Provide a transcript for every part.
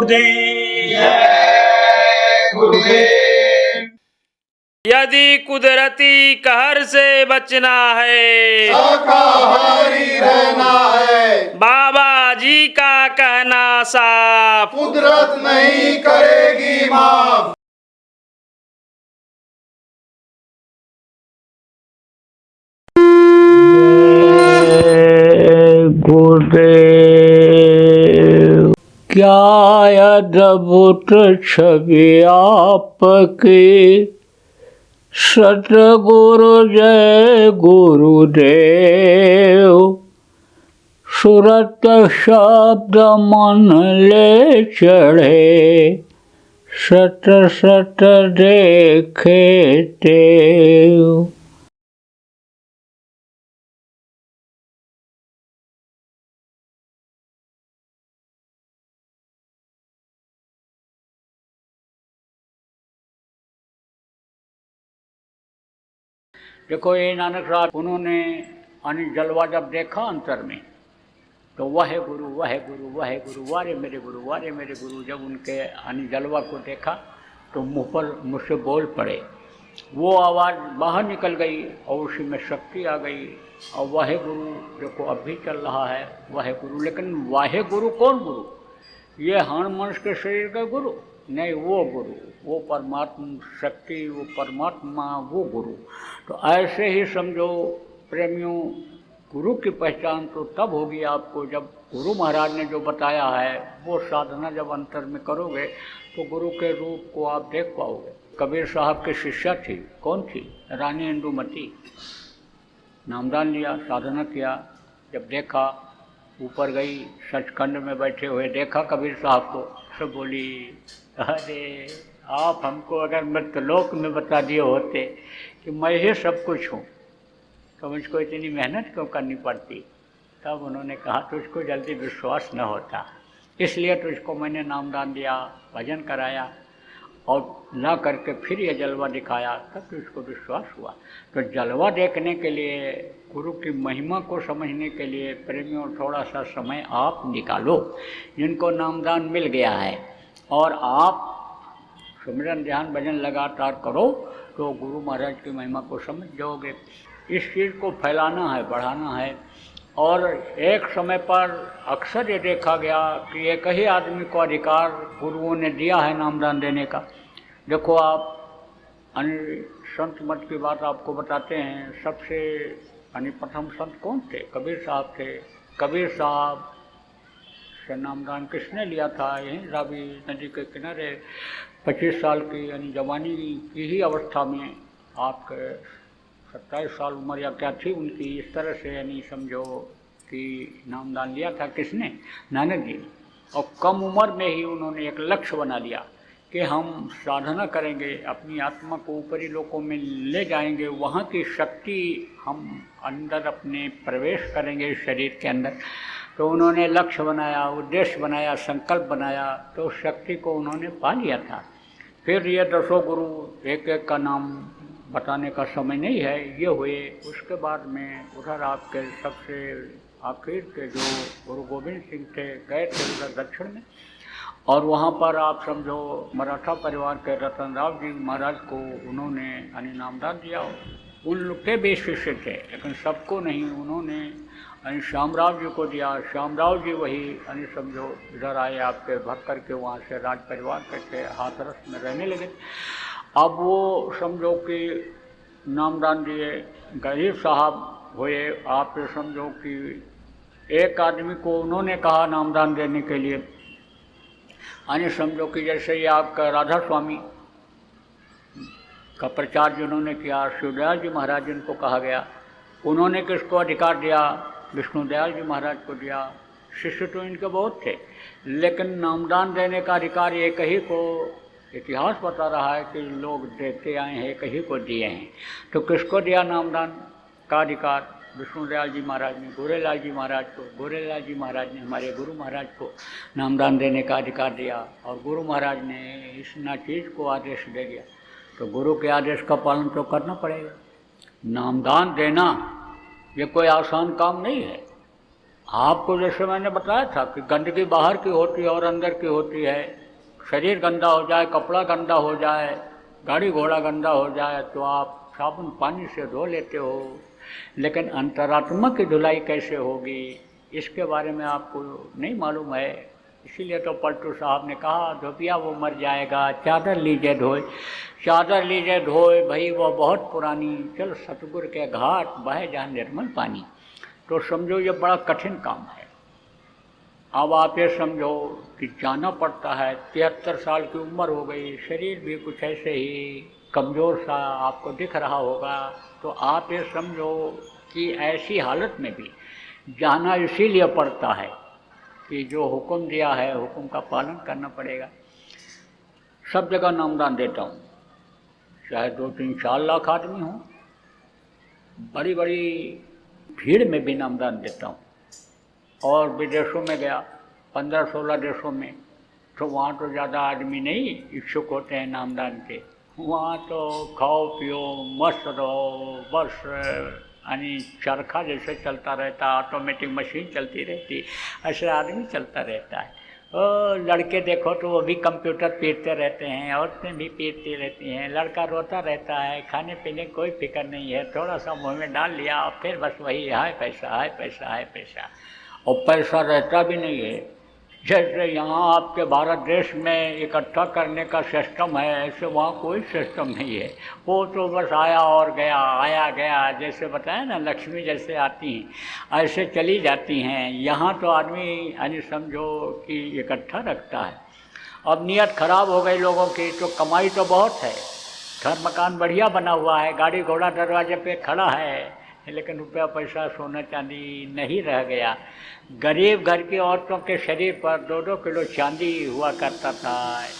गुरुदेव। जय गुरुदेव। यदि कुदरती कहर से बचना है, शाकाहारी रहना है, बाबा जी का कहना साफ, कुदरत नहीं करेगी माफ। गुरुदेव। क्या अद्भुत छवि आपकी, सतगुरु जय गुरुदेव। सुरत शब्द मन ले चढ़े, सत सत देखे देव। देखो ये नानक साहब, उन्होंने जलवा जब देखा अंतर में, तो वह गुरु वह गुरु वह गुरु वारे मेरे गुरु वारे मेरे गुरु, जब उनके जलवा को देखा तो मुझसे बोल पड़े। वो आवाज़ बाहर निकल गई और उसी में शक्ति आ गई। और वह गुरु देखो अब भी चल रहा है, वह गुरु। लेकिन वह गुरु कौन गुरु? ये हण मनुष्य के शरीर का गुरु नहीं, वो गुरु, वो परमात्मा शक्ति, वो परमात्मा, वो गुरु। तो ऐसे ही समझो प्रेमियों, गुरु की पहचान तो तब होगी आपको जब गुरु महाराज ने जो बताया है वो साधना जब अंतर में करोगे तो गुरु के रूप को आप देख पाओगे। कबीर साहब की शिष्या थी, कौन थी? रानी इंदुमती। नामदान लिया, साधना किया, जब देखा ऊपर गई, सचखंड में बैठे हुए देखा कबीर साहब को, सब बोली अरे आप हमको अगर मृतलोक में बता दिए होते कि मैं ही सब कुछ हूँ तो मुझको इतनी मेहनत क्यों करनी पड़ती। तब उन्होंने कहा तुझको जल्दी विश्वास न होता, इसलिए तुझको मैंने नामदान दिया, भजन कराया और ला करके फिर ये जलवा दिखाया, तब तुझको विश्वास हुआ। तो जलवा देखने के लिए, गुरु की महिमा को समझने के लिए प्रेमियों थोड़ा सा समय आप निकालो। जिनको नामदान मिल गया है और आप सिमरन ध्यान भजन लगातार करो तो गुरु महाराज की महिमा को समझ जाओगे। इस चीज़ को फैलाना है, बढ़ाना है। और एक समय पर अक्सर ये देखा गया कि एक ही आदमी को अधिकार गुरुओं ने दिया है नामदान देने का। देखो आप संत मत की बात आपको बताते हैं। सबसे प्रथम संत कौन थे? कबीर साहब थे। कबीर साहब से नामदान किसने लिया था? यहीं रावी नदी के किनारे 25 साल की जवानी की ही अवस्था में, आपके 27 साल उम्र या क्या थी उनकी, इस तरह से समझो कि नामदान लिया था। किसने? नानक जी। और कम उम्र में ही उन्होंने एक लक्ष्य बना लिया कि हम साधना करेंगे, अपनी आत्मा को ऊपरी लोकों में ले जाएंगे, वहाँ की शक्ति हम अंदर अपने प्रवेश करेंगे इस शरीर के अंदर। तो उन्होंने लक्ष्य बनाया, उद्देश्य बनाया, संकल्प बनाया, तो उस शक्ति को उन्होंने पा लिया था। फिर ये 10 गुरु, एक एक का नाम बताने का समय नहीं है, ये हुए। उसके बाद में उधर आपके सबसे आखिर के जो गुरु गोविंद सिंह थे, गए थे उधर दक्षिण में, और वहाँ पर आप समझो मराठा परिवार के रतन राव जी महाराज को उन्होंने नामदान दिया। उनके भी शिष्य थे, लेकिन सबको नहीं, उन्होंने श्यामराव जी को दिया। श्यामराव जी वही समझो इधर आए आपके भक्कर के, वहाँ से राज परिवार के थे, हाथरस में रहने लगे। अब वो समझो कि नामदान दिए। गरीब साहब हुए, आप समझो कि एक आदमी को उन्होंने कहा नामदान देने के लिए, समझो कि जैसे ही आपका राधा स्वामी का प्रचार जिन्होंने किया, शिवदयाल जी महाराज जिनको कहा गया, उन्होंने किसको अधिकार दिया? विष्णुदयाल जी महाराज को दिया। शिष्य तो इनके बहुत थे, लेकिन नामदान देने का अधिकार एक ही को, इतिहास बता रहा है कि लोग देते आए हैं, एक ही को दिए हैं। तो किसको दिया नामदान का अधिकार? विष्णुदयाल जी महाराज ने गोरेलाल जी महाराज को, गोरेलाल जी महाराज ने हमारे गुरु महाराज को नामदान देने का अधिकार दिया, और गुरु महाराज ने इस चीज़ को आदेश दे दिया। तो गुरु के आदेश का पालन तो करना पड़ेगा। नामदान देना ये कोई आसान काम नहीं है। आपको जैसे मैंने बताया था कि गंदगी बाहर की होती है और अंदर की होती है। शरीर गंदा हो जाए, कपड़ा गंदा हो जाए, गाड़ी घोड़ा गंदा हो जाए तो आप साबुन पानी से धो लेते हो, लेकिन अंतरात्मा की धुलाई कैसे होगी इसके बारे में आपको नहीं मालूम है। इसीलिए तो पलटू साहब ने कहा धोबिया वो मर जाएगा, चादर लीजिए धोए, चादर लीजिए धोए भाई वो बहुत पुरानी, चल सतगुर के घाट बहे जहाँ निर्मल पानी। तो समझो ये बड़ा कठिन काम है। अब आप ये समझो कि जाना पड़ता है, 73 साल की उम्र हो गई, शरीर भी कुछ ऐसे ही कमज़ोर सा आपको दिख रहा होगा, तो आप ये समझो कि ऐसी हालत में भी जाना इसीलिए पड़ता है कि जो हुक्म दिया है हुक्म का पालन करना पड़ेगा। सब जगह नामदान देता हूँ, चाहे 2-3-4 लाख आदमी हों, बड़ी बड़ी भीड़ में भी नामदान देता हूँ। और विदेशों में गया 15-16 देशों में, तो वहाँ तो ज़्यादा आदमी नहीं इच्छुक होते हैं नामदान के। वहाँ तो खाओ पियो मस्त रहो, बस यानी चरखा जैसे चलता रहता, ऑटोमेटिक मशीन चलती रहती, ऐसे आदमी चलता रहता है। और लड़के देखो तो वो भी कंप्यूटर पीटते रहते हैं, औरतें भी पीटती रहती हैं, लड़का रोता रहता है, खाने पीने कोई फिक्र नहीं है, थोड़ा सा मुँह में डाल लिया और फिर बस वही हाय पैसा हाय पैसा हाय पैसा, और पैसा रहता भी नहीं है। जैसे यहाँ आपके भारत देश में इकट्ठा करने का सिस्टम है, ऐसे वहाँ कोई सिस्टम नहीं है। वो तो बस आया और गया, आया गया, जैसे बताया ना लक्ष्मी जैसे आती हैं ऐसे चली जाती हैं। यहाँ तो आदमी यानी समझो कि इकट्ठा रखता है। अब नीयत खराब हो गई लोगों की, तो कमाई तो बहुत है, घर मकान बढ़िया बना हुआ है, गाड़ी घोड़ा दरवाजे पे खड़ा है, लेकिन रुपया पैसा सोना चांदी नहीं रह गया। गरीब घर की औरतों के शरीर पर 2-2 किलो चांदी हुआ करता था,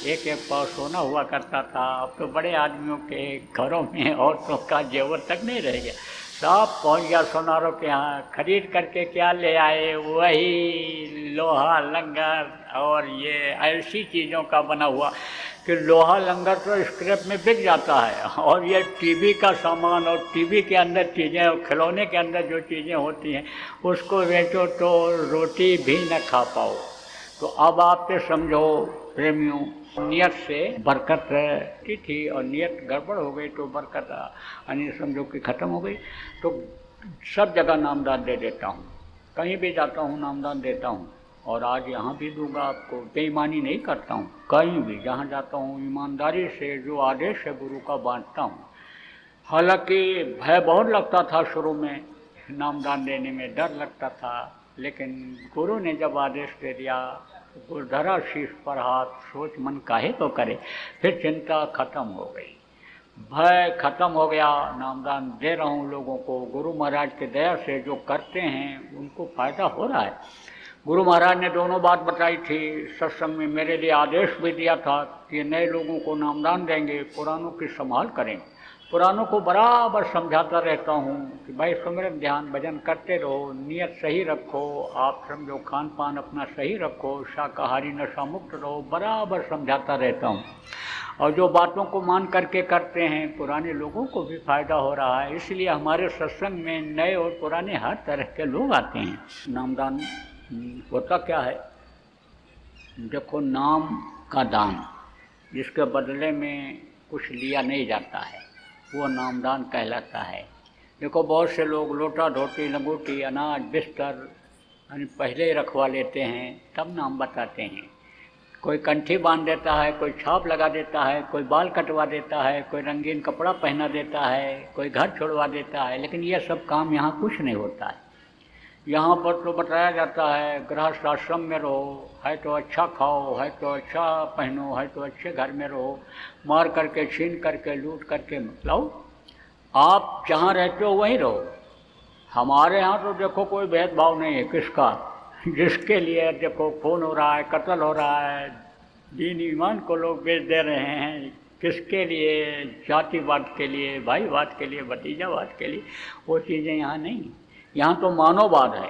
1-1 पाव सोना हुआ करता था। अब तो बड़े आदमियों के घरों में औरतों का जेवर तक नहीं रह गया, सब पहुँच गया सोनारों के यहाँ। खरीद करके क्या ले आए, वही लोहा लंगर और ये ऐसी चीज़ों का बना हुआ कि लोहा लंगर तो स्क्रैप में बिक जाता है, और ये टीवी का सामान और टीवी के अंदर चीज़ें और खिलौने के अंदर जो चीज़ें होती हैं उसको बेचो तो रोटी भी न खा पाओ। तो अब आप ये समझो प्रेमियों, नियत से बरकत रहती थी और नियत गड़बड़ हो गई तो बरकत यानी समझो कि ख़त्म हो गई। तो सब जगह नामदान दे देता हूँ, कहीं भी जाता हूँ नामदान देता हूँ, और आज यहाँ भी दूंगा आपको। बेईमानी नहीं करता हूँ, कहीं भी जहाँ जाता हूँ ईमानदारी से जो आदेश है गुरु का बांटता हूँ। हालांकि भय बहुत लगता था शुरू में, नामदान देने में डर लगता था, लेकिन गुरु ने जब आदेश दे दिया तो धरा शीश पर हाथ, सोच मन काहे तो करे, फिर चिंता खत्म हो गई, भय खत्म हो गया। नामदान दे रहा हूँ लोगों को, गुरु महाराज की दया से जो करते हैं उनको फ़ायदा हो रहा है। गुरु महाराज ने दोनों बात बताई थी सत्संग में, मेरे लिए आदेश भी दिया था कि नए लोगों को नामदान देंगे, पुरानों की संभाल करें। पुरानों को बराबर समझाता रहता हूँ कि भाई सुमिरन ध्यान भजन करते रहो, नियत सही रखो, आप समझो खान पान अपना सही रखो, शाकाहारी नशा मुक्त रहो, बराबर समझाता रहता हूँ। और जो बातों को मान करके करते हैं पुराने लोगों को भी फ़ायदा हो रहा है, इसलिए हमारे सत्संग में नए और पुराने हर तरह के लोग आते हैं। नामदान होता क्या है, देखो नाम का दान जिसके बदले में कुछ लिया नहीं जाता है वो नामदान कहलाता है। देखो बहुत से लोग लोटा धोती लंगोटी अनाज बिस्तर यानी पहले ही रखवा लेते हैं तब नाम बताते हैं। कोई कंठी बांध देता है, कोई छाप लगा देता है, कोई बाल कटवा देता है, कोई रंगीन कपड़ा पहना देता है, कोई घर छोड़वा देता है, लेकिन ये सब काम यहाँ कुछ नहीं होता है। यहाँ पर तो बताया जाता है गृहस्थ आश्रम में रहो, है तो अच्छा खाओ, है तो अच्छा पहनो, है तो अच्छे घर में रहो, मार करके छीन करके लूट करके मत लाओ, आप जहाँ रहते हो वहीं रहो। हमारे यहाँ तो देखो कोई भेदभाव नहीं है किसका, जिसके लिए देखो खून हो रहा है, कत्ल हो रहा है, दीन ईमान को लोग बेच दे रहे हैं, किसके लिए, जातिवाद के लिए, भाईवाद के लिए, भतीजावाद के लिए, वो चीज़ें यहाँ नहीं। यहाँ तो मानववाद है।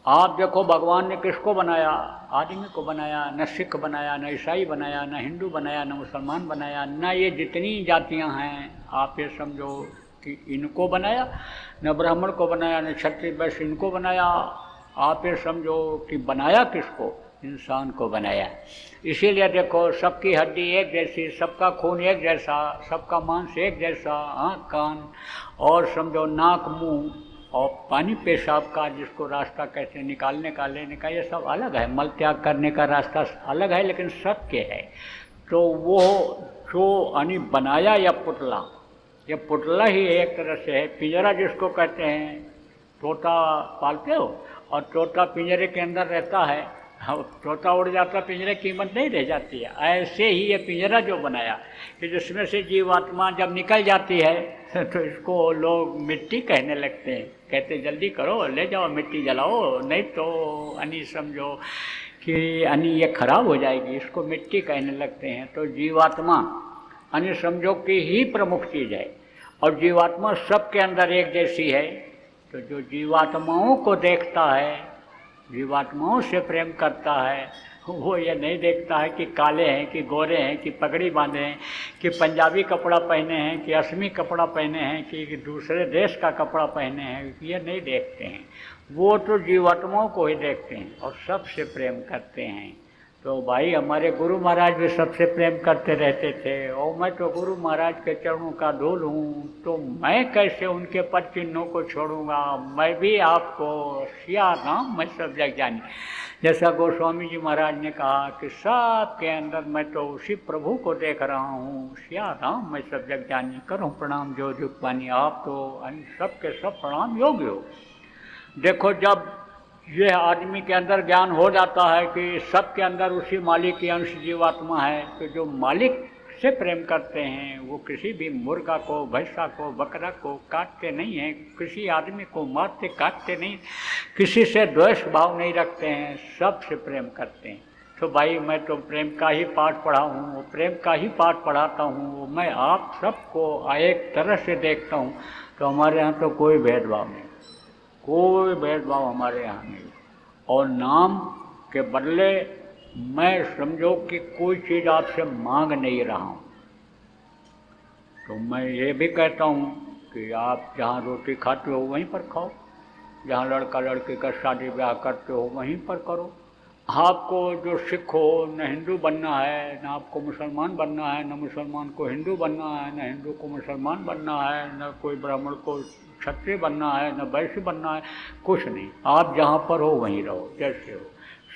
आप देखो भगवान ने किसको बनाया, आदमी को बनाया, न सिख बनाया, न ईसाई बनाया, न हिंदू बनाया, न मुसलमान बनाया, न ये जितनी जातियाँ हैं आप ये समझो कि इनको बनाया, न ब्राह्मण को बनाया, न क्षत्रिय वैश्य इनको बनाया, आप ये समझो कि बनाया किसको, इंसान को बनाया। इसीलिए देखो सबकी हड्डी एक जैसी, सबका खून एक जैसा, सबका मांस एक जैसा, आँख कान और समझो नाक मुंह और पानी पेशाब का जिसको रास्ता कहते निकालने का लेने का, ये सब अलग है। मल त्याग करने का रास्ता अलग है, लेकिन सत्य है। तो वो जो यानी बनाया या पुतला, ये पुतला ही एक तरह से है। पिंजरा जिसको कहते हैं, तोता पालते हो और तोता पिंजरे के अंदर रहता है, तोता उड़ जाता, पिंजरे की कीमत नहीं रह जाती है। ऐसे ही ये पिंजरा जो बनाया कि जिसमें से जीवात्मा जब निकल जाती है तो इसको लोग मिट्टी कहने लगते हैं, कहते जल्दी करो, ले जाओ मिट्टी जलाओ, नहीं तो यानी समझो कि यानी ये खराब हो जाएगी, इसको मिट्टी कहने लगते हैं। तो जीवात्मा यानी समझो कि ही प्रमुख चीज़ है और जीवात्मा सबके अंदर एक जैसी है। तो जो जीवात्माओं को देखता है, जीवात्माओं से प्रेम करता है, वो ये नहीं देखता है कि काले हैं कि गोरे हैं कि पगड़ी बांधे हैं कि पंजाबी कपड़ा पहने हैं कि असमी कपड़ा पहने हैं कि दूसरे देश का कपड़ा पहने हैं, ये नहीं देखते हैं। वो तो जीवात्माओं को ही देखते हैं और सबसे प्रेम करते हैं। तो भाई हमारे गुरु महाराज भी सबसे प्रेम करते रहते थे और मैं तो गुरु महाराज के चरणों का धूल हूँ, तो मैं कैसे उनके पद चिन्हों को छोड़ूंगा। मैं भी आपको सिया राम मैं सब जग जानी, जैसा गोस्वामी जी महाराज ने कहा कि सबके अंदर मैं तो उसी प्रभु को देख रहा हूँ, सिया राम मैं सब जग जानी, करूँ प्रणाम जो जुग पानी। आप तो सबके सब प्रणाम योग्य हो। देखो जब ये आदमी के अंदर ज्ञान हो जाता है कि सबके अंदर उसी मालिक की अंश जीवात्मा है, तो जो मालिक से प्रेम करते हैं वो किसी भी मुर्गा को, भैंसा को, बकरा को काटते नहीं हैं, किसी आदमी को मारते काटते नहीं, किसी से द्वेष भाव नहीं रखते हैं, सबसे प्रेम करते हैं। तो भाई मैं तो प्रेम का ही पाठ पढ़ा हूँ, वो प्रेम का ही पाठ पढ़ाता हूँ, मैं आप सबको एक तरह से देखता हूँ। तो हमारे यहाँ तो कोई भेदभाव नहीं, कोई भेदभाव हमारे यहाँ नहीं। और नाम के बदले मैं समझो कि कोई चीज़ आपसे मांग नहीं रहा हूँ। तो मैं ये भी कहता हूँ कि आप जहाँ रोटी खाते हो वहीं पर खाओ, जहाँ लड़का लड़की का शादी ब्याह करते हो वहीं पर करो। आपको जो सिख हो, न हिंदू बनना है, न आपको मुसलमान बनना है, न मुसलमान को हिंदू बनना है, न हिंदू को मुसलमान बनना है, न कोई ब्राह्मण को क्षत्रिय बनना है, न वैश्य बनना है, कुछ नहीं। आप जहाँ पर हो वहीं रहो जैसे हो।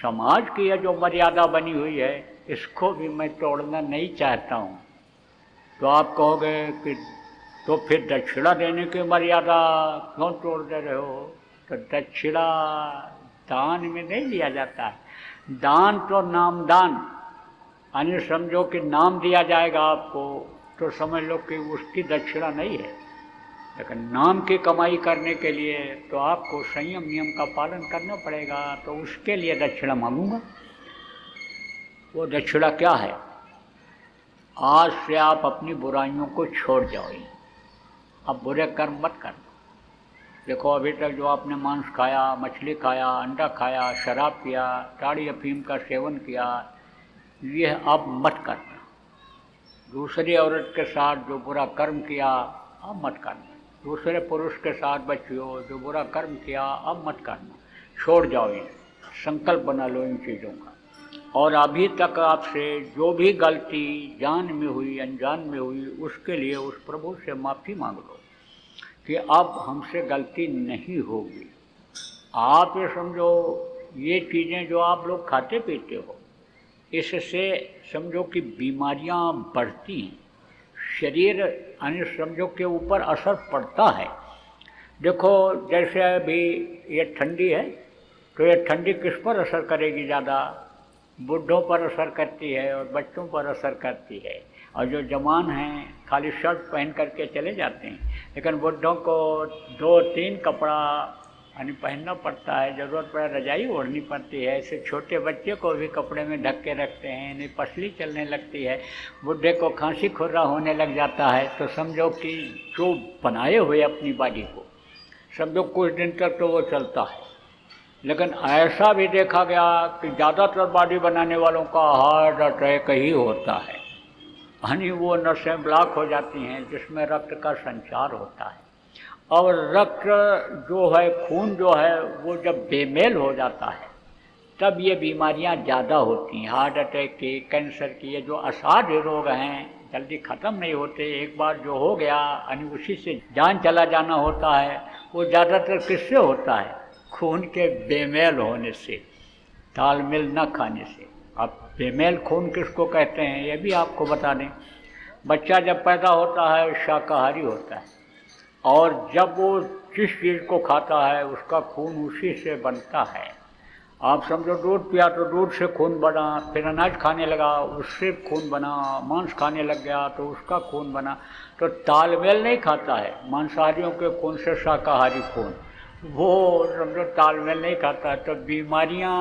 समाज की यह जो मर्यादा बनी हुई है इसको भी मैं तोड़ना नहीं चाहता हूँ। तो आप कहोगे कि तो फिर दक्षिणा देने की मर्यादा क्यों तोड़ दे रहे हो? तो दक्षिणा दान में नहीं लिया जाता है। दान तो नामदान, यानी समझो कि नाम दिया जाएगा आपको तो समझ लो कि उसकी दक्षिणा नहीं है। लेकिन नाम की कमाई करने के लिए तो आपको संयम नियम का पालन करना पड़ेगा, तो उसके लिए दक्षिणा मांगूंगा। वो दक्षिणा क्या है? आज से आप अपनी बुराइयों को छोड़ जाओ, अब बुरे कर्म मत करना। देखो अभी तक जो आपने मांस खाया, मछली खाया, अंडा खाया, शराब पिया, ताड़ी अफीम का सेवन किया, यह अब मत करना। दूसरी औरत के साथ जो बुरा कर्म किया अब मत करना। दूसरे पुरुष के साथ बच्चियों जो बुरा कर्म किया अब मत करना, छोड़ जाओ। ये संकल्प बना लो इन चीज़ों का। और अभी तक आपसे जो भी गलती जान में हुई, अनजान में हुई, उसके लिए उस प्रभु से माफ़ी मांग लो कि अब हमसे गलती नहीं होगी। आप ये समझो ये चीज़ें जो आप लोग खाते पीते हो, इससे समझो कि बीमारियां बढ़ती हैं, शरीर यानी समझो के ऊपर असर पड़ता है। देखो जैसे अभी ये ठंडी है तो ये ठंडी किस पर असर करेगी ज़्यादा? बूढ़ों पर असर करती है और बच्चों पर असर करती है। और जो जवान हैं खाली शर्ट पहन करके चले जाते हैं, लेकिन बूढ़ों को 2-3 कपड़ा यानी पहनना पड़ता है, ज़रूरत पड़े रजाई ओढ़नी पड़ती है। ऐसे छोटे बच्चे को भी कपड़े में ढक के रखते हैं, नहीं पसली चलने लगती है, बूढ़े को खांसी खुर्रा होने लग जाता है। तो समझो कि जो बनाए हुए अपनी बॉडी को समझो कुछ दिन तक तो वो चलता है। लेकिन ऐसा भी देखा गया कि ज़्यादातर बॉडी बनाने वालों का हार्ट अटैक ही होता है, यानी वो नसें ब्लॉक हो जाती हैं जिसमें रक्त का संचार होता है। और रक्त जो है, खून जो है, वो जब बेमेल हो जाता है तब ये बीमारियां ज़्यादा होती हैं। हार्ट अटैक की, कैंसर की, ये जो असाध्य रोग हैं जल्दी ख़त्म नहीं होते। एक बार जो हो गया यानी उसी से जान चला जाना होता है। वो ज़्यादातर किससे होता है? खून के बेमेल होने से, तालमेल न खाने से। अब बेमेल खून किसको कहते हैं ये भी आपको बता दें। बच्चा जब पैदा होता है शाकाहारी होता है, और जब वो जिस चीज़ को खाता है उसका खून उसी से बनता है। आप समझो दूध पिया तो दूध से खून बना, फिर अनाज खाने लगा उससे खून बना, मांस खाने लग गया तो उसका खून बना। तो तालमेल नहीं खाता है मांसाहारियों के खून से शाकाहारी खून, वो समझो तालमेल नहीं खाता है, तो बीमारियां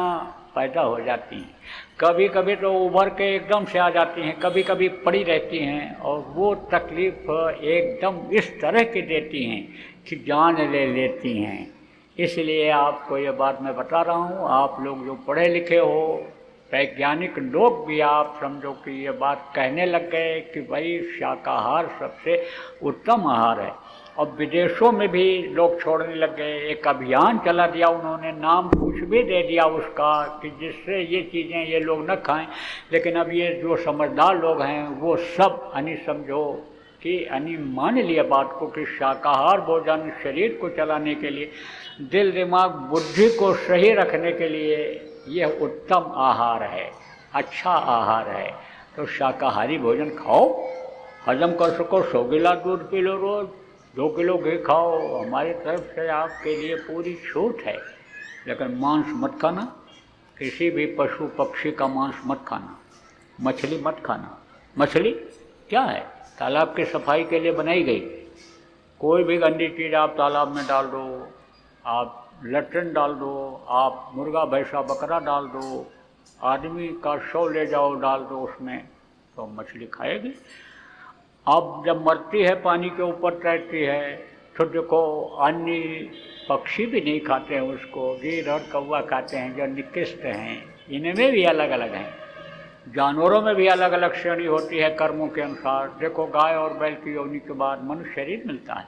पैदा हो जाती हैं। कभी कभी तो उभर के एकदम से आ जाती हैं, कभी कभी पड़ी रहती हैं, और वो तकलीफ़ एकदम इस तरह की देती हैं कि जान ले लेती हैं। इसलिए आपको ये बात मैं बता रहा हूँ, आप लोग जो पढ़े लिखे हो, वैज्ञानिक लोग भी आप समझो कि ये बात कहने लग गए कि भाई शाकाहार सबसे उत्तम आहार है। और विदेशों में भी लोग छोड़ने लग गए, एक अभियान चला दिया उन्होंने, नाम कुछ भी दे दिया उसका कि जिससे ये चीज़ें ये लोग न खाएं। लेकिन अब ये जो समझदार लोग हैं वो सब यानी समझो कि यानी मान लिया बात को कि शाकाहार भोजन शरीर को चलाने के लिए, दिल दिमाग बुद्धि को सही रखने के लिए यह उत्तम आहार है, अच्छा आहार है। तो शाकाहारी भोजन खाओ, हजम कर सको, 100 गिलास दूध पी लो रोज़, 2 किलो घी खाओ, हमारी तरफ से आपके लिए पूरी छूट है। लेकिन मांस मत खाना, किसी भी पशु पक्षी का मांस मत खाना, मछली मत खाना। मछली क्या है? तालाब की सफाई के लिए बनाई गई। कोई भी गंदी चीज़ आप तालाब में डाल दो, आप लैट्रिन डाल दो, आप मुर्गा भैंसा बकरा डाल दो, आदमी का शव ले जाओ डाल दो उसमें, तो मछली खाएगी। अब जब मरती है पानी के ऊपर तैरती है तो देखो अन्य पक्षी भी नहीं खाते हैं उसको, गिद्ध और कौवा खाते हैं जो निकृष्ट हैं। इनमें भी अलग अलग हैं, जानवरों में भी अलग अलग श्रेणी होती है कर्मों के अनुसार। देखो गाय और बैल की योनि के बाद मनुष्य शरीर मिलता है।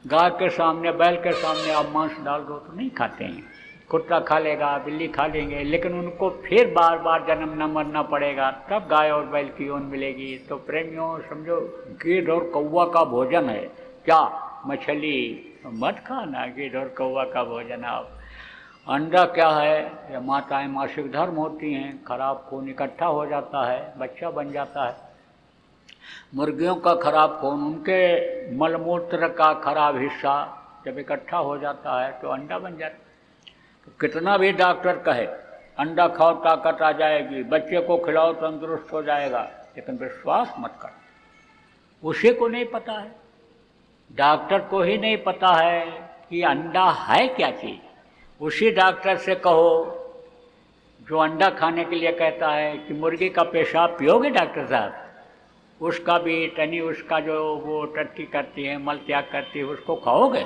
गाय के सामने, बैल के सामने आप मांस डाल दो तो नहीं खाते हैं। कुत्ता खा लेगा, बिल्ली खा लेंगे, लेकिन उनको फिर बार बार जन्म न मरना पड़ेगा, तब गाय और बैल की योनि मिलेगी। तो प्रेमियों समझो, गिद्ध और कौवा का भोजन है क्या? मछली मत खाना, गिद्ध और कौवा का भोजन आप। अंडा क्या है? ये माताएं मासिक धर्म होती हैं, खराब खून इकट्ठा हो जाता है, बच्चा बन जाता है। मुर्गियों का खराब खून, उनके मलमूत्र का खराब हिस्सा जब इकट्ठा हो जाता है तो अंडा बन जाता है। तो कितना भी डॉक्टर कहे अंडा खाओ ताकत आ जाएगी, बच्चे को खिलाओ तंदुरुस्त हो जाएगा, लेकिन विश्वास मत कर। उसी को नहीं पता है, डॉक्टर को ही नहीं पता है कि अंडा है क्या चीज़। उसी डॉक्टर से कहो जो अंडा खाने के लिए कहता है कि मुर्गी का पेशाब पियोगे डॉक्टर साहब, उसका भी टनी, उसका जो वो टट्टी करती है, मल त्याग करती है, उसको खाओगे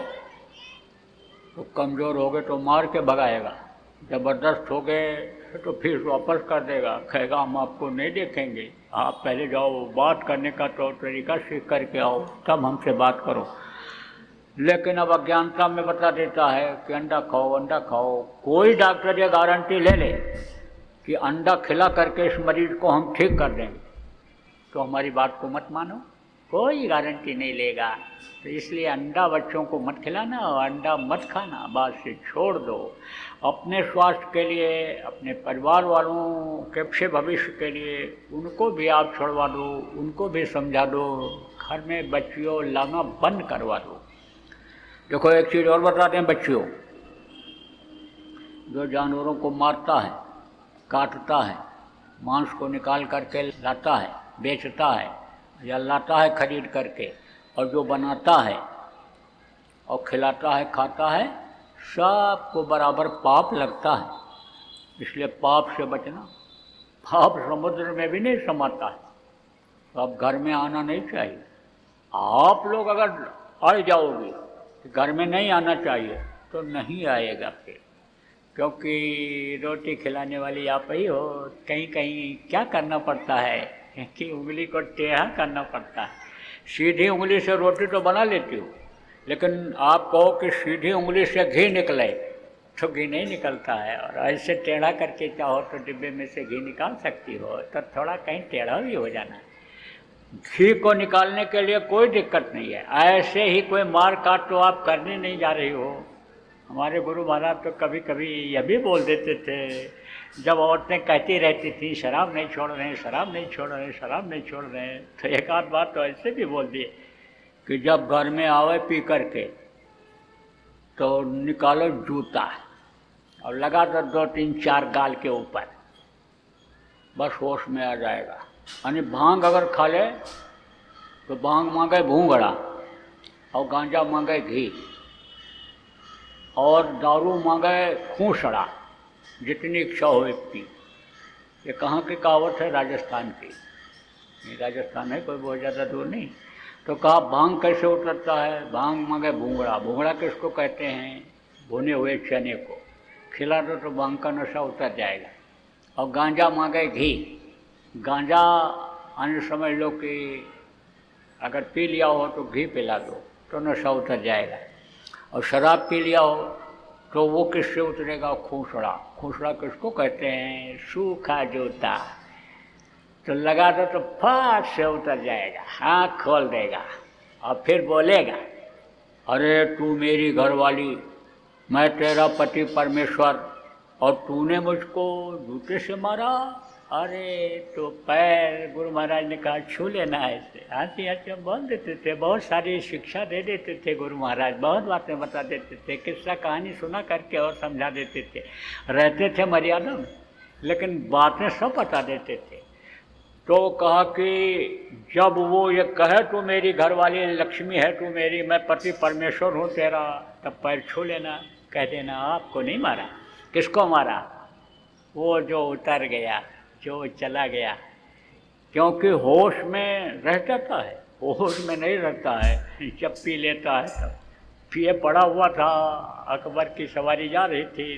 तो कमज़ोर होगे तो मार के भगाएगा, ज़बरदस्त हो गए तो फिर वापस कर देगा, कहेगा हम आपको नहीं देखेंगे, आप पहले जाओ बात करने का तौर तरीका सीख करके आओ तब हमसे बात करो। लेकिन अब अज्ञानता में बता देता है कि अंडा खाओ, अंडा खाओ। कोई डॉक्टर ये गारंटी ले ले कि अंडा खिला करके इस मरीज को हम ठीक कर देंगे, तो हमारी बात को मत मानो, कोई गारंटी नहीं लेगा। तो इसलिए अंडा बच्चों को मत खिलाना और अंडा मत खाना, बात से छोड़ दो। अपने स्वास्थ्य के लिए, अपने परिवार वालों के अच्छे भविष्य के लिए उनको भी आप छोड़वा दो, उनको भी समझा दो, घर में बच्चियों लाना बंद करवा दो। देखो एक चीज़ और बताते हैं बच्चियों, जो जानवरों को मारता है, काटता है, मांस को निकाल करके लाता है, बेचता है या लाता है खरीद करके, और जो बनाता है और खिलाता है, खाता है, सबको बराबर पाप लगता है। इसलिए पाप से बचना। पाप समुद्र में भी नहीं समाता है, तो अब घर में आना नहीं चाहिए। आप लोग अगर अड़ जाओगे कि घर में नहीं आना चाहिए तो नहीं आएगा फिर, क्योंकि रोटी खिलाने वाली आप ही हो। कहीं कहीं क्या करना पड़ता है कि उंगली को टेढ़ा करना पड़ता है। सीधी उंगली से रोटी तो बना लेती हो, लेकिन आप कहो कि सीधी उंगली से घी निकले तो घी नहीं निकलता है, और ऐसे टेढ़ा करके चाहो तो डिब्बे में से घी निकाल सकती हो, तो थोड़ा कहीं टेढ़ा भी हो जाना है। घी को निकालने के लिए कोई दिक्कत नहीं है, ऐसे ही कोई मार काट तो आप करने नहीं जा रही हो। हमारे गुरु महाराज तो कभी कभी यह भी बोल देते थे, जब औरतें कहती रहती थी शराब नहीं छोड़ रहे हैं, शराब नहीं छोड़ रहे हैं, शराब नहीं छोड़ रहे हैं, तो एक आध बात तो ऐसे भी बोल दिए कि जब घर में आवे पी करके तो निकालो जूता और लगा दो 2-3-4 गाल के ऊपर, बस होश में आ जाएगा। यानी भांग अगर खा ले तो भांग मांगे भूंगड़ा, और गांजा मांगे घी, और दारू मांगे खूंसड़ा, जितनी इच्छा हो इतनी। ये कहाँ की कहावत है? राजस्थान की। ये राजस्थान है, कोई बहुत ज़्यादा दूर नहीं। तो कहा भांग कैसे उतरता है? भांग मांगे भूंगड़ा। भूंगड़ा किसको कहते हैं? भुने हुए चने को खिला दो तो भांग का नशा उतर जाएगा। और गांजा मांगे घी। गांजा आने समझ लो कि अगर पी लिया हो तो घी पिला दो तो नशा उतर जाएगा। और शराब पी लिया हो तो वो किससे उतरेगा? खूंसड़ा। खूंसड़ा किसको कहते हैं? सूखा जूता। तो लगा दो तो फाट से उतर जाएगा, आँख खोल देगा और फिर बोलेगा, अरे तू मेरी घरवाली, मैं तेरा पति परमेश्वर, और तूने मुझको जूते से मारा। अरे तो पैर, गुरु महाराज ने कहा छू लेना है ऐसे। आते आते बोल देते थे, बहुत सारी शिक्षा दे देते थे गुरु महाराज, बहुत बातें बता देते थे, किस्सा कहानी सुना करके और समझा देते थे। रहते थे मर्यादा में, लेकिन बातें सब बता देते थे। तो कहा कि जब वो ये कहे तू मेरी घरवाली लक्ष्मी है, तू मेरी, मैं पति परमेश्वर हूँ तेरा, तब पैर छू लेना, कह देना आपको नहीं मारा। किसको मारा? वो जो उतर गया, जो चला गया। क्योंकि होश में रह जाता है, होश में नहीं रहता है जब पी लेता है तब। पिए पड़ा हुआ था, अकबर की सवारी जा रही थी,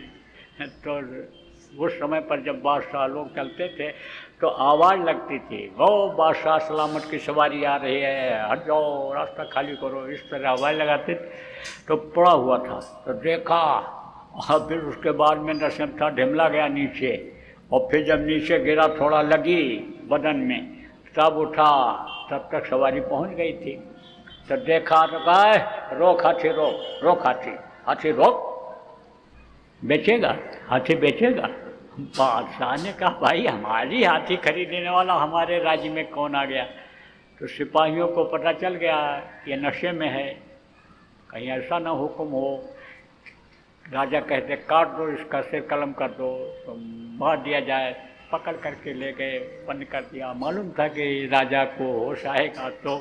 तो उस समय पर जब बादशाह लोग चलते थे तो आवाज़ लगती थी, वो बादशाह सलामत की सवारी आ रही है, हट जाओ, रास्ता खाली करो, इस तरह आवाज़ लगाते थे। तो पड़ा हुआ था तो देखा, और फिर उसके बाद में नशम था, ढिमला गया नीचे, और फिर जब नीचे गिरा थोड़ा लगी बदन में, तब उठा, तब तक सवारी पहुंच गई थी। तो देखा तो कहा, रोक हाथी, रोक, रोक हाथी, हाथी रोक, बेचेगा, हाथी बेचेगा। बादशाह ने कहा, भाई हमारी हाथी खरीदने वाला हमारे राज्य में कौन आ गया? तो सिपाहियों को पता चल गया ये नशे में है, कहीं ऐसा ना हुक्म हो। राजा कहते काट दो इसका सिर, कलम कर दो, तो मार दिया जाए। पकड़ करके ले गए, बंद कर दिया। मालूम था कि राजा को होश आएगा तो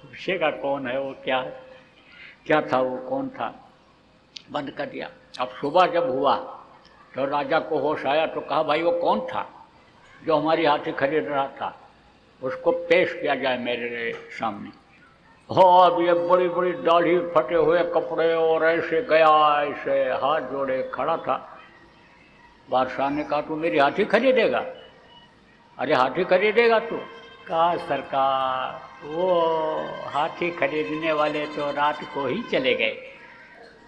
पूछेगा कौन है वो, क्या था वो, कौन था, बंद कर दिया। अब सुबह जब हुआ तो राजा को होश आया तो कहा, भाई वो कौन था जो हमारी हाथी खरीद रहा था, उसको पेश किया जाए मेरे सामने। हो, अब ये बड़ी बड़ी दाढ़ी, फटे हुए कपड़े, और ऐसे गया, ऐसे हाथ जोड़े खड़ा था। बादशाह ने कहा, तू मेरी हाथी खरीदेगा? अरे हाथी खरीदेगा तू? कहा, सरकार वो हाथी खरीदने वाले तो रात को ही चले गए,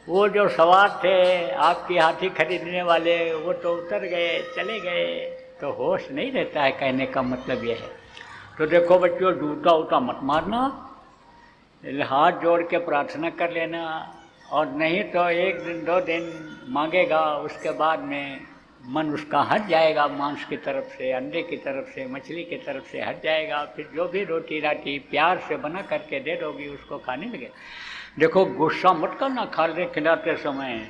वो जो सवार थे आपकी हाथी खरीदने वाले, वो तो उतर गए, चले गए, तो होश नहीं रहता है। कहने का मतलब ये है। तो देखो बच्चों, जूता उता मत मारना, हाथ जोड़ के प्रार्थना कर लेना, और नहीं तो 1 दिन 2 दिन मांगेगा, उसके बाद में मन उसका हट जाएगा, मांस की तरफ से, अंडे की तरफ से, मछली की तरफ से हट जाएगा। फिर जो भी रोटी राटी प्यार से बना करके दे दोगी उसको खाने लगे। देखो, गुस्सा मत करना खाने खिलाते समय,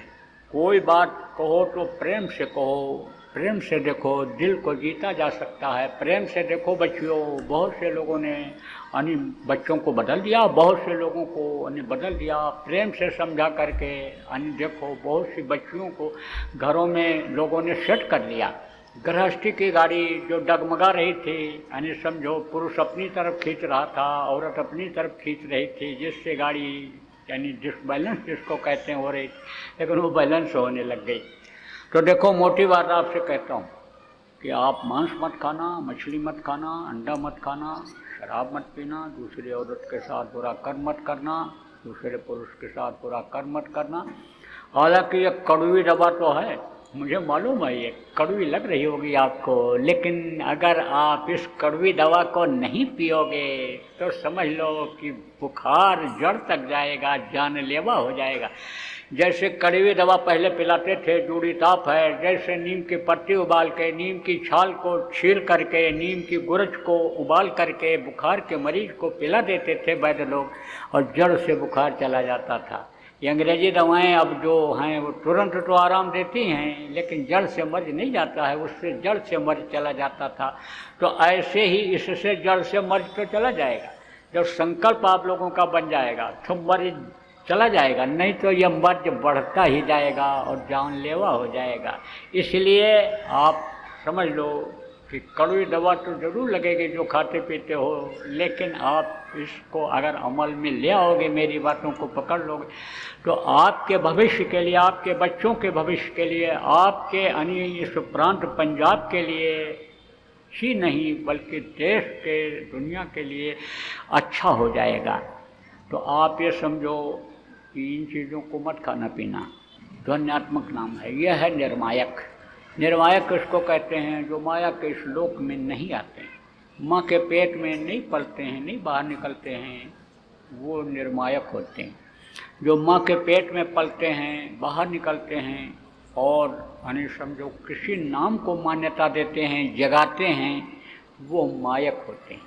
कोई बात कहो तो प्रेम से कहो, प्रेम से देखो, दिल को जीता जा सकता है। प्रेम से देखो बच्चियों, बहुत से लोगों ने यानी बच्चों को बदल दिया, बहुत से लोगों को यानी बदल दिया। प्रेम से समझा करके यानी देखो, बहुत सी बच्चियों को घरों में लोगों ने सेट कर लिया। गृहस्थी की गाड़ी जो डगमगा रही थी, यानी समझो पुरुष अपनी तरफ खींच रहा था, औरत अपनी तरफ खींच रही थी, जिससे गाड़ी यानी डिसबैलेंस जिसको कहते हैं हो रही, लेकिन वो बैलेंस होने लग गई। तो देखो, मोटी बात आपसे कहता हूँ कि आप मांस मत खाना, मछली मत खाना, अंडा मत खाना, शराब मत पीना, दूसरी औरत के साथ बुरा कर्म मत करना, दूसरे पुरुष के साथ बुरा कर्म मत करना। हालांकि ये कड़वी दवा तो है, मुझे मालूम है ये कड़वी लग रही होगी आपको, लेकिन अगर आप इस कड़वी दवा को नहीं पियोगे तो समझ लो कि बुखार जड़ तक जाएगा, जानलेवा हो जाएगा। जैसे कड़वी दवा पहले पिलाते थे, जूड़ी ताप है, जैसे नीम की पत्ती उबाल के, नीम की छाल को छील करके, नीम की गुरज को उबाल करके बुखार के मरीज को पिला देते थे वैद्य लोग, और जड़ से बुखार चला जाता था। ये अंग्रेजी दवाएं अब जो हैं वो तुरंत तो आराम देती हैं, लेकिन जड़ से मर्ज नहीं जाता है, उससे जड़ से मर्ज चला जाता था। तो ऐसे ही इससे जड़ से मर्ज तो चला जाएगा। जब संकल्प आप लोगों का बन जाएगा तो मर्ज चला जाएगा, नहीं तो यह मर्ज बढ़ता ही जाएगा और जानलेवा हो जाएगा। इसलिए आप समझ लो कि कड़वी दवा तो ज़रूर लगेगी जो खाते पीते हो, लेकिन आप इसको अगर अमल में ले आओगे, मेरी बातों को पकड़ लोगे, तो आपके भविष्य के लिए, आपके बच्चों के भविष्य के लिए, आपके इस प्रांत पंजाब के लिए ही नहीं बल्कि देश के, दुनिया के लिए अच्छा हो जाएगा। तो आप ये समझो कि इन चीज़ों को मत खाना पीना। ध्वन्यात्मक नाम है, यह है निर्मायक। निर्मायक किसको कहते हैं? जो माया के इस लोक में नहीं आते हैं, माँ के पेट में नहीं पलते हैं, नहीं बाहर निकलते हैं, वो निर्मायक होते हैं। जो माँ के पेट में पलते हैं, बाहर निकलते हैं और समझो किसी नाम को मान्यता देते हैं, जगाते हैं, वो मायक होते हैं।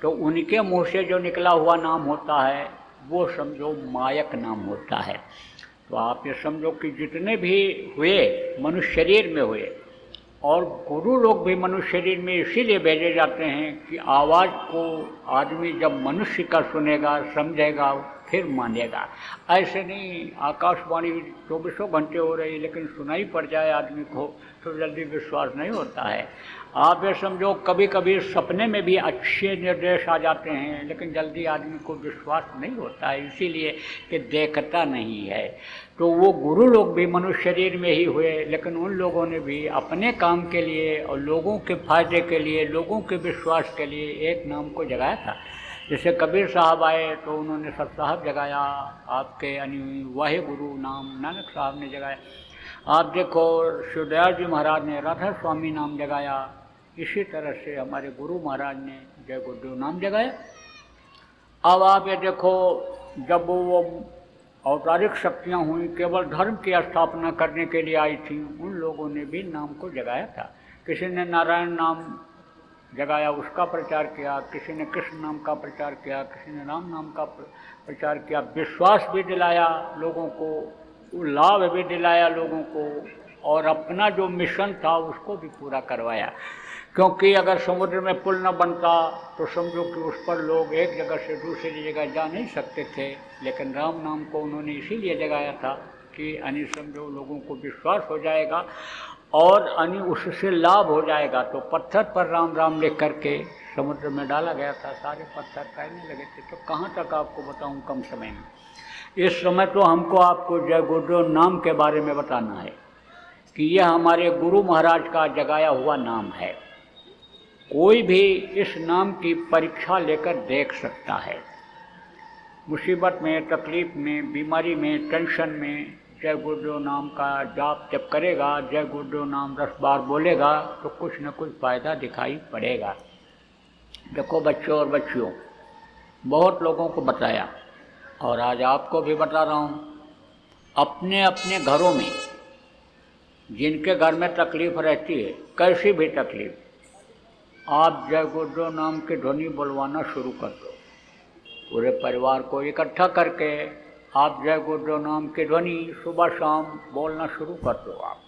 तो उनके मुँह से जो निकला हुआ नाम होता है वो समझो मायक नाम होता है। तो आप ये समझो कि जितने भी हुए मनुष्य शरीर में हुए, और गुरु लोग भी मनुष्य शरीर में इसीलिए भेजे जाते हैं कि आवाज़ को आदमी जब मनुष्य का सुनेगा, समझेगा, फिर मानेगा। ऐसे नहीं आकाशवाणी 24 घंटे हो रही लेकिन सुनाई पड़ जाए आदमी को तो जल्दी विश्वास नहीं होता है। आप ये समझो कभी कभी सपने में भी अच्छे निर्देश आ जाते हैं लेकिन जल्दी आदमी को विश्वास नहीं होता है, इसीलिए कि देखता नहीं है। तो वो गुरु लोग भी मनुष्य शरीर में ही हुए, लेकिन उन लोगों ने भी अपने काम के लिए और लोगों के फायदे के लिए, लोगों के विश्वास के लिए एक नाम को जगाया था। जैसे कबीर साहब आए तो उन्होंने सब साहब जगाया, आपके वाहे गुरु नाम नानक साहब ने जगाया। आप देखो शिवदयाल जी महाराज ने राधा स्वामी नाम जगाया, इसी तरह से हमारे गुरु महाराज ने जय गुरुदेव नाम जगाया। अब आप ये देखो जब वो औपचारिक शक्तियाँ हुई, केवल धर्म की स्थापना करने के लिए आई थी, उन लोगों ने भी नाम को जगाया था। किसी ने नारायण नाम जगाया, उसका प्रचार किया, किसी ने कृष्ण नाम का प्रचार किया, किसी ने राम नाम का प्रचार किया, विश्वास भी दिलाया लोगों को, लाभ भी दिलाया लोगों को, और अपना जो मिशन था उसको भी पूरा करवाया। क्योंकि अगर समुद्र में पुल न बनता तो समझो कि उस पर लोग एक जगह से दूसरी जगह जा नहीं सकते थे, लेकिन राम नाम को उन्होंने इसीलिए जगाया था कि समझो लोगों को विश्वास हो जाएगा और उससे लाभ हो जाएगा। तो पत्थर पर राम राम लिख करके समुद्र में डाला गया था, सारे पत्थर तैरने लगे थे। तो कहाँ तक आपको बताऊँ कम समय में। इस समय तो हमको आपको जय गुरुदेव नाम के बारे में बताना है कि यह हमारे गुरु महाराज का जगाया हुआ नाम है। कोई भी इस नाम की परीक्षा लेकर देख सकता है। मुसीबत में, तकलीफ में, बीमारी में, टेंशन में जय गुरुदेव नाम का जाप जब करेगा, जय गुरुदेव नाम 10 बार बोलेगा तो कुछ न कुछ फ़ायदा दिखाई पड़ेगा। देखो बच्चों और बच्चियों, बहुत लोगों को बताया और आज आपको भी बता रहा हूँ, अपने अपने घरों में जिनके घर में तकलीफ़ रहती है, कैसी भी तकलीफ़, आप जय गुरुदेव नाम की ध्वनि बुलवाना शुरू कर दो। पूरे परिवार को इकट्ठा करके आप जय गुरुदेव नाम की ध्वनि सुबह शाम बोलना शुरू कर दो आप।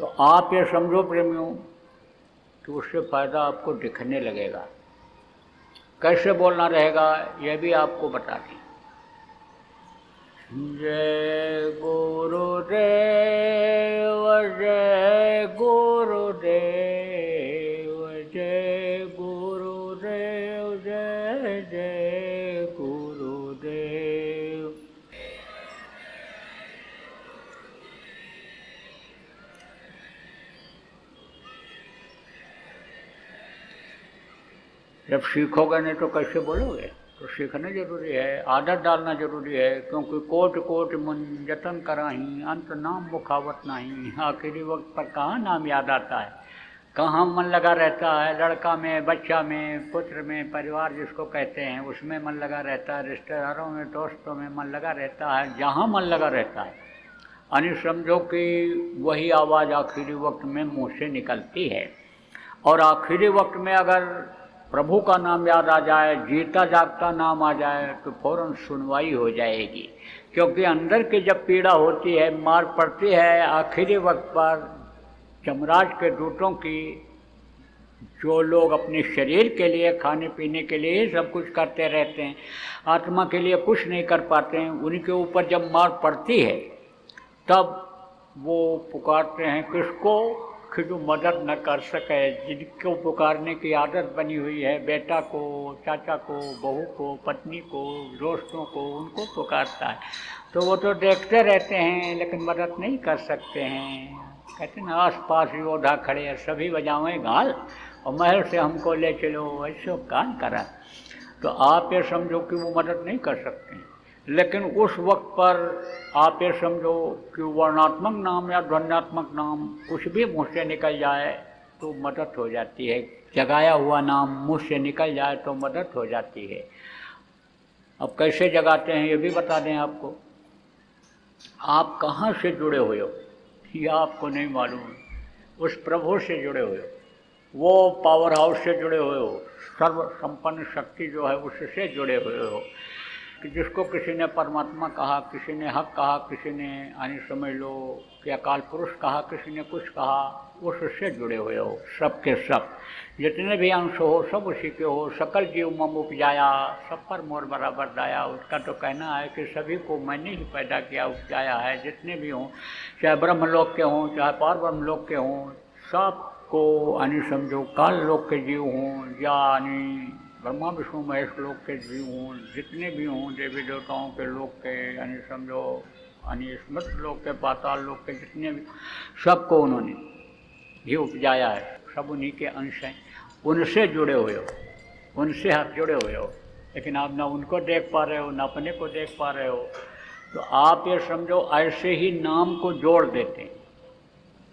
तो आप ये समझो प्रेमियों कि उससे फ़ायदा आपको दिखने लगेगा। कैसे बोलना रहेगा यह भी आपको बता दें। जय गुरुदेव, जय गुरुदेव, जय गुरुदेव, जय जय गुरुदेव। जब सीखोगे नहीं तो कैसे बोलोगे? तो सीखना जरूरी है, आदत डालना जरूरी है, क्योंकि कोट कोट मन जतन कराही अंत नाम मुखावत नहीं। आखिरी वक्त पर कहाँ नाम याद आता है, कहाँ मन लगा रहता है। लड़का में, बच्चा में, पुत्र में, परिवार जिसको कहते हैं उसमें मन लगा रहता है, रिश्तेदारों में, दोस्तों में मन लगा रहता है। जहाँ मन लगा रहता है यानी समझो कि वही आवाज़ आखिरी वक्त में मुँह से निकलती है। और आखिरी वक्त में अगर प्रभु का नाम याद आ जाए, जीता जागता नाम आ जाए, तो फ़ौरन सुनवाई हो जाएगी। क्योंकि अंदर की जब पीड़ा होती है, मार पड़ती है, आखिरी वक्त पर यमराज के दूतों की, जो लोग अपने शरीर के लिए, खाने पीने के लिए सब कुछ करते रहते हैं, आत्मा के लिए कुछ नहीं कर पाते हैं, उनके ऊपर जब मार पड़ती है तब वो पुकारते हैं किसको कि जो मदद न कर सके, जिनको पुकारने की आदत बनी हुई है, बेटा को, चाचा को, बहू को, पत्नी को, दोस्तों को, उनको पुकारता है। तो वो तो देखते रहते हैं लेकिन मदद नहीं कर सकते हैं। कहते हैं आस पास योद्धा खड़े हैं, सभी बजावें गाल और महल से हमको ले चलो, ऐसे कान करा। तो आप ये समझो कि वो मदद नहीं कर सकते हैं। लेकिन उस वक्त पर आप ये समझो कि वर्णात्मक नाम या ध्वन्यात्मक नाम कुछ भी मुँह से निकल जाए तो मदद हो जाती है। जगाया हुआ नाम मुँह से निकल जाए तो मदद हो जाती है। अब कैसे जगाते हैं ये भी बता दें आपको। आप कहाँ से जुड़े हुए हो ये आपको नहीं मालूम। उस प्रभु से जुड़े हुए हो, वो पावर हाउस से जुड़े हुए हो, सर्व संपन्न शक्ति जो है उससे जुड़े हुए हो। कि जिसको किसी ने परमात्मा कहा, किसी ने हक कहा, किसी ने यानी समझ लो कि अकाल पुरुष कहा, किसी ने कुछ कहा, उससे जुड़े हुए हो। सब के सब जितने भी अंश हो सब उसी के हो। सकल जीव मम उपजाया, सब पर मोर बराबर दाया। उसका तो कहना है कि सभी को मैंने ही पैदा किया, उपजाया है। जितने भी हों, चाहे ब्रह्मलोक के हों, चाहे पार ब्रह्मलोक के हों, सबको यानी समझो काल लोक के जीव हों यानी ब्रह्मा विष्णु महेश लोक के जीव हों, जितने भी हों, देवी देवताओं के लोक के यानी समझो यानी स्मृत लोक के, पाताल लोक के जितने भी, सबको उन्होंने ही उपजाया है। सब उन्हीं के अंश हैं, उनसे जुड़े हुए हो, उनसे आप जुड़े हुए हो। लेकिन आप ना उनको देख पा रहे हो, ना अपने को देख पा रहे हो। तो आप ये समझो ऐसे ही नाम को जोड़ देते हैं।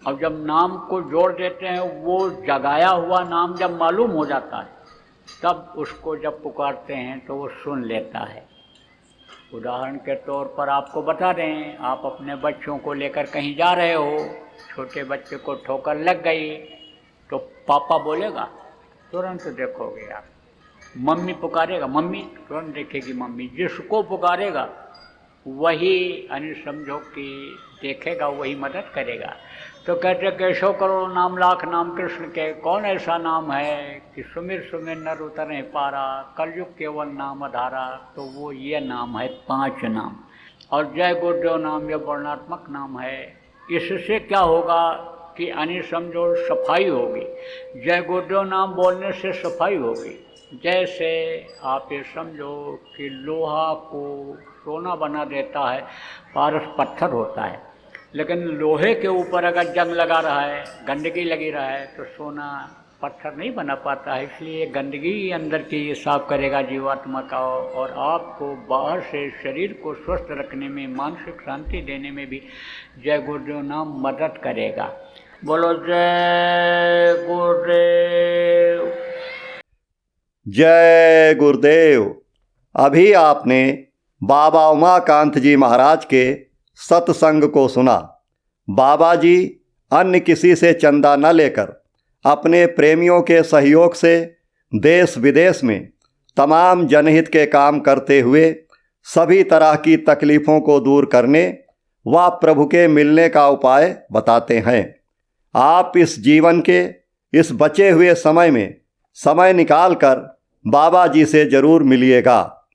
अब जब नाम को जोड़ देते हैं, वो जगाया हुआ नाम जब मालूम हो जाता है तब उसको जब पुकारते हैं तो वो सुन लेता है। उदाहरण के तौर पर आपको बता दें, आप अपने बच्चों को लेकर कहीं जा रहे हो, छोटे बच्चे को ठोकर लग गई तो पापा बोलेगा, तुरंत देखोगे आप। मम्मी पुकारेगा, मम्मी, तुरंत देखेगी मम्मी। जिसको पुकारेगा वही यानी समझो कि देखेगा, वही मदद करेगा। तो कहते कैसो करो नाम लाख नाम कृष्ण के, कौन ऐसा नाम है कि सुमिर सुमिर नर उतरे पारा, कलयुग केवल नाम आधारा। तो वो ये नाम है, 5 नाम। और जय गुरुदेव नाम ये वर्णात्मक नाम है। इससे क्या होगा कि यानी समझो सफाई होगी। जय गुरुदेव नाम बोलने से सफाई होगी। जैसे आप ये समझो कि लोहा को सोना बना देता है, पारस पत्थर होता है, लेकिन लोहे के ऊपर अगर जंग लगा रहा है, गंदगी लगी रहा है, तो सोना पत्थर नहीं बना पाता है। इसलिए गंदगी अंदर की ये साफ करेगा जीवात्मा का, और आपको बाहर से शरीर को स्वस्थ रखने में, मानसिक शांति देने में भी जय गुरुदेव नाम मदद करेगा। बोलो जय गुरुदेव। जय गुरुदेव। अभी आपने बाबा उमाकांत जी महाराज के सत्संग को सुना। बाबा जी अन्य किसी से चंदा न लेकर अपने प्रेमियों के सहयोग से देश विदेश में तमाम जनहित के काम करते हुए सभी तरह की तकलीफ़ों को दूर करने व प्रभु के मिलने का उपाय बताते हैं। आप इस जीवन के इस बचे हुए समय में समय निकालकर बाबा जी से ज़रूर मिलिएगा।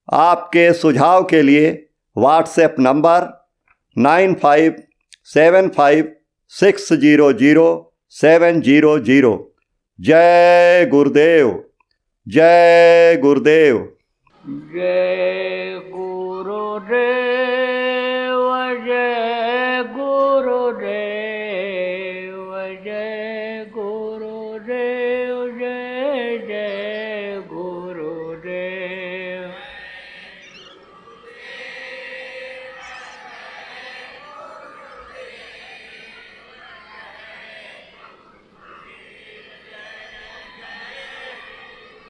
आपके सुझाव के लिए व्हाट्सएप नंबर 9575600700। जय गुरुदेव। जय गुरुदेव। जय गुरुदेव। जय